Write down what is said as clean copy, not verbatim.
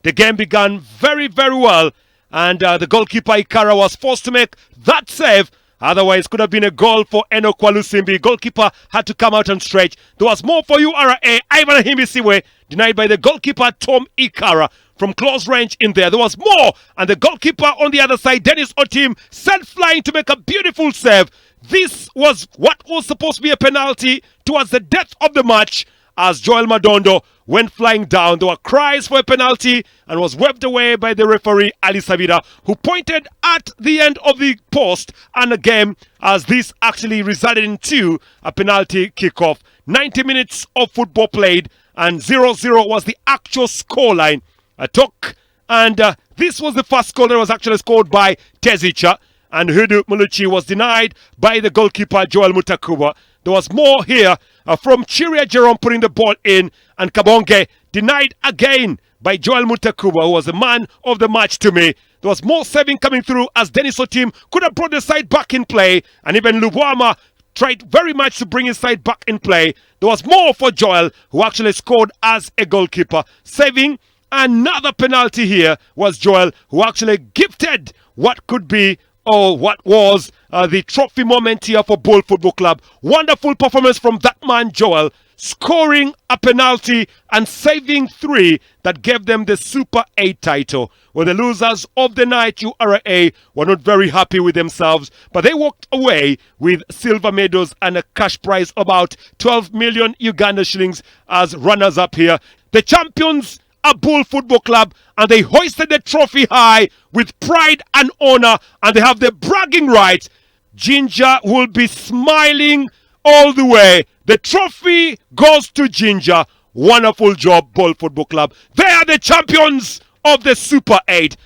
The game began very, very well, and the goalkeeper Ikara was forced to make that save. Otherwise, it could have been a goal for Enoch Walusimbi. Goalkeeper had to come out and stretch. There was more for URA. Ivan Himisiwe denied by the goalkeeper Tom Ikara from close range in there. There was more, and the goalkeeper on the other side, Dennis Otim, sent flying to make a beautiful save. This was what was supposed to be a penalty towards the death of the match, as Joel Madondo went flying down. There were cries for a penalty and was waved away by the referee Ali Savida, who pointed at the end of the post, and again, as this actually resulted into a penalty kickoff. 90 minutes of football played, and 0-0 was the actual scoreline. And this was the first goal that was actually scored by Tezicha, and Hudu Muluchi was denied by the goalkeeper Joel Mutakuba. There was more here from Chiria Jerome putting the ball in, and Kabonge denied again by Joel Mutakuba, who was the man of the match to me. There was more saving coming through as Dennis Otim could have brought the side back in play, and even Lubwama tried very much to bring his side back in play. There was more for Joel, who actually scored as a goalkeeper. Saving another penalty here was Joel, who actually gifted what could be, or what was, the trophy moment here for Bul Football Club. Wonderful performance from that man Joel, scoring a penalty and saving 3 that gave them the Super 8 title. Well, the losers of the night, URA, were not very happy with themselves, but they walked away with silver medals and a cash prize of about 12 million Uganda shillings as runners-up here. The champions are Bul Football Club, and they hoisted the trophy high with pride and honor, and they have the bragging rights. Ginger will be smiling all the way. The trophy goes to Ginger. Wonderful job, Bul Football Club. They are the champions of the Super 8.